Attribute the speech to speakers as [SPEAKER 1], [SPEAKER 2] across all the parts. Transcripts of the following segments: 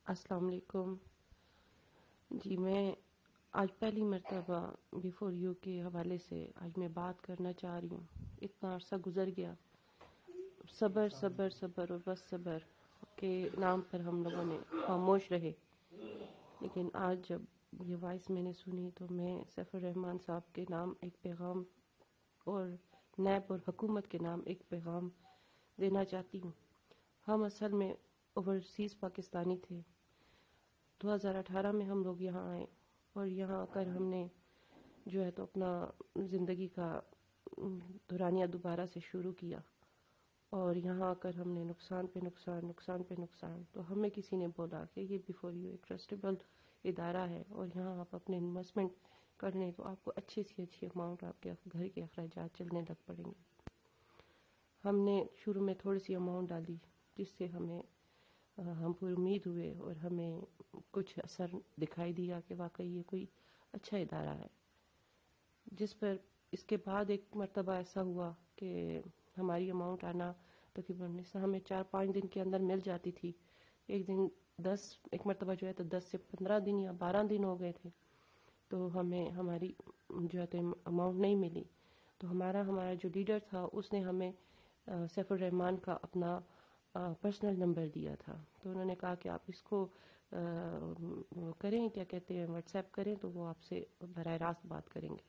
[SPEAKER 1] السلام علیکم جی، میں آج پہلی مرتبہ بیفور یو کے حوالے سے آج میں بات کرنا چاہ رہی ہوں۔ اتنا عرصہ گزر گیا، صبر صبر صبر اور بس صبر کے نام پر ہم لوگوں نے خاموش رہے، لیکن آج جب یہ وائس میں نے سنی تو میں سیف الرحمان صاحب کے نام ایک پیغام اور نیب اور حکومت کے نام ایک پیغام دینا چاہتی ہوں۔ ہم اصل میں اوورسیز پاکستانی تھے۔ 2018 میں ہم لوگ یہاں آئے اور یہاں آ کر ہم نے جو ہے تو اپنا زندگی کا دورانیہ دوبارہ سے شروع کیا، اور یہاں آ کر ہم نے نقصان پہ نقصان نقصان پہ نقصان، تو ہمیں کسی نے بولا کہ یہ بیفور یو ایک ٹرسٹیبل ادارہ ہے اور یہاں آپ اپنے انویسٹمنٹ کر لیں تو آپ کو اچھی سی اچھی اماؤنٹ آپ کے گھر کے اخراجات چلنے لگ پڑیں گے۔ ہم نے شروع میں تھوڑی سی اماؤنٹ ڈالی جس سے ہم پوری امید ہوئے اور ہمیں کچھ اثر دکھائی دیا کہ واقعی یہ کوئی اچھا ادارہ ہے، جس پر اس کے بعد ایک مرتبہ ایسا ہوا کہ ہماری اماؤنٹ آنا تقریباً ہمیں 4-5 دن کے اندر مل جاتی تھی۔ ایک مرتبہ جو ہے تو 10 سے 15 دن یا 12 دن ہو گئے تھے تو ہمیں ہماری جو ہے تو اماؤنٹ نہیں ملی۔ تو ہمارا جو لیڈر تھا اس نے ہمیں سیف الرحمان کا اپنا پرسنل نمبر دیا تھا، تو انہوں نے کہا کہ آپ اس کو کریں، کیا کہتے ہیں، واٹس ایپ کریں تو وہ آپ سے براہ راست بات کریں گے۔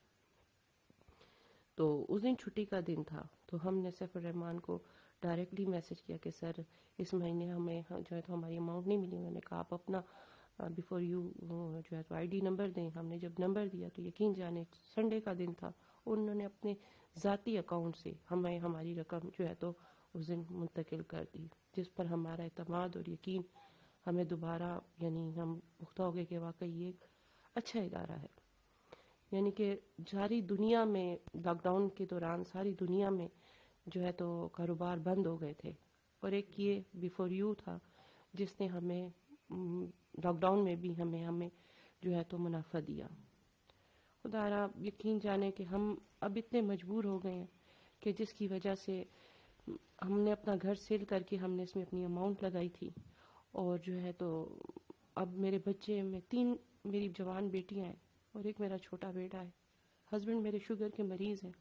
[SPEAKER 1] تو اس دن چھٹی کا دن تھا تو ہم نے سیف الرحمان کو ڈائریکٹلی میسج کیا کہ سر اس مہینے ہمیں جو ہے تو ہماری اماؤنٹ نہیں ملی۔ انہوں نے کہا آپ اپنا بیفور یو جو ہے تو آئی ڈی نمبر دیں۔ ہم نے جب نمبر دیا تو یقین جانے سنڈے کا دن تھا، انہوں نے اپنے ذاتی اکاؤنٹ سے ہمیں ہماری رقم جو ہے تو اس دن منتقل کر دی، جس پر ہمارا اعتماد اور یقین ہمیں دوبارہ یعنی ہم پختہ ہو گئے کہ واقعی یہ ایک اچھا ادارہ ہے۔ یعنی کہ ساری دنیا میں لاک ڈاؤن کے دوران ساری دنیا میں جو ہے تو کاروبار بند ہو گئے تھے، اور ایک یہ بیفور یو تھا جس نے ہمیں لاک ڈاؤن میں بھی ہمیں جو ہے تو منافع دیا۔ خدا را یقین جانے کہ ہم اب اتنے مجبور ہو گئے ہیں کہ جس کی وجہ سے ہم نے اپنا گھر سیل کر کے ہم نے اس میں اپنی اماؤنٹ لگائی تھی، اور جو ہے تو اب میرے بچے میں 3 میری جوان بیٹیاں ہیں اور ایک میرا چھوٹا بیٹا ہے۔ ہسبینڈ میرے شوگر کے مریض ہیں،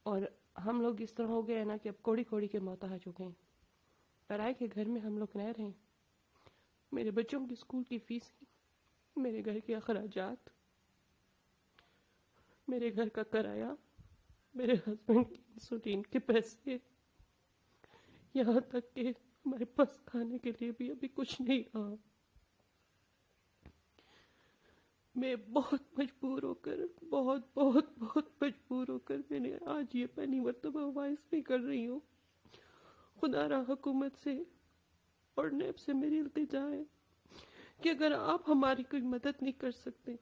[SPEAKER 1] اور ہم لوگ اس طرح ہو گئے ہیں نا کہ اب کوڑی کوڑی کے محتاج ہو گئے ہیں۔ کرائے کے گھر میں ہم لوگ رہ رہے ہیں، میرے بچوں کی اسکول کی فیس، میرے گھر کے اخراجات، میرے گھر کا کرایہ، میرے ہسبینڈ کی انسولین کے پیسے، یہاں تک کہ ہمارے پاس کھانے کے لیے بھی ابھی کچھ نہیں رہا۔ میں بہت مجبور ہو کر بہت بہت بہت مجبور ہو کر میں نے آج یہ پہلی مرتبہ وائس میں کر رہی ہوں۔ خدا را حکومت سے اور نیب سے میری التجا ہے کہ اگر آپ ہماری کوئی مدد نہیں کر سکتے،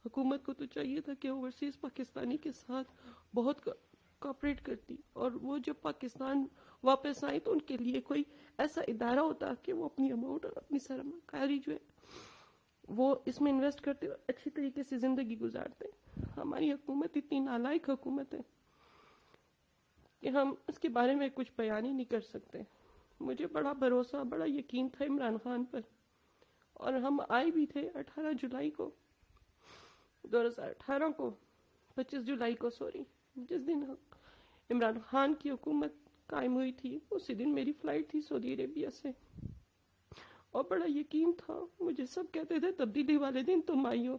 [SPEAKER 1] حکومت کو تو چاہیے تھا کہ اوورسیز پاکستانی کے ساتھ بہت کوآپریٹ کرتی، اور وہ جب پاکستان واپس آئے تو ان کے لیے کوئی ایسا ادارہ ہوتا کہ وہ اپنی اماؤنٹ اور اپنی سرمایہ کاری جو ہے وہ اس میں انویسٹ کرتے اور اچھی طریقے سے زندگی گزارتے۔ ہماری حکومت اتنی نالائق حکومت ہے کہ ہم اس کے بارے میں کچھ بیان ہی نہیں کر سکتے۔ مجھے بڑا بھروسہ، بڑا یقین تھا عمران خان پر، اور ہم آئے بھی تھے 18 جولائی کو 2018 کو 25 جولائی کو سوری، جس دن عمران خان کی حکومت قائم ہوئی تھی اسی دن میری فلائٹ تھی سعودی عربیہ سے، اور بڑا یقین تھا۔ مجھے سب کہتے تھے تبدیلی والے دن تم آئی ہو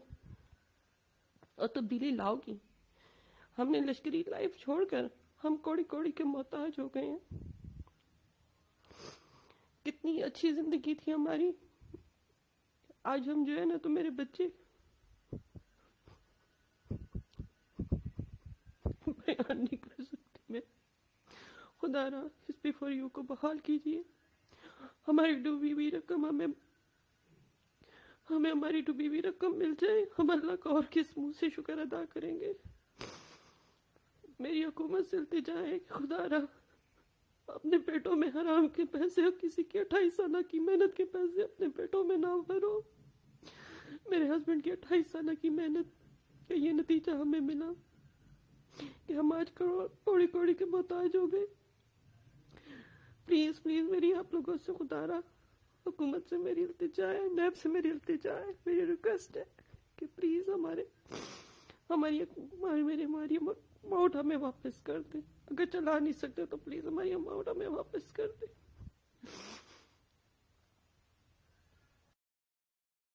[SPEAKER 1] اور تبدیلی لاؤ گی۔ ہم نے لشکری لائف چھوڑ کر ہم کوڑی کوڑی کے محتاج ہو گئے ہیں۔ کتنی اچھی زندگی تھی ہماری، آج ہم جو ہے نا تو میرے بچے بیان نہیں کر سکتی میں۔ خدا را اس بیفور یو کو بحال کیجیے، ہماری ڈوبی ہوئی رقم ہمیں ہماری ڈوبی ہوئی رقم مل جائے، ہم اللہ کا اور کس منہ سے شکر ادا کریں گے۔ میری حکومت سے التجا ہے کہ خدا را اپنے پیٹوں میں حرام کے پیسے اور کسی کے 28 سالہ کی محنت کے پیسے اپنے پیٹوں میں نہ بھرو۔ میرے ہسبینڈ کی 28 سالہ کی محنت کا یہ نتیجہ ہمیں ملا کہ ہم آج کوڑی کوڑی کے محتاج ہو گئے۔ پلیز پلیز میری آپ لوگوں سے خدا را حکومت سے میری التجا ہے، نیب سے میری التجا ہے، میری ریکویسٹ ہے کہ پلیز ہماری اماؤنٹ ہمیں واپس کر دیں. اگر چلا نہیں سکتے تو پلیز ہماری اماؤنٹ ہمیں واپس کر دیں.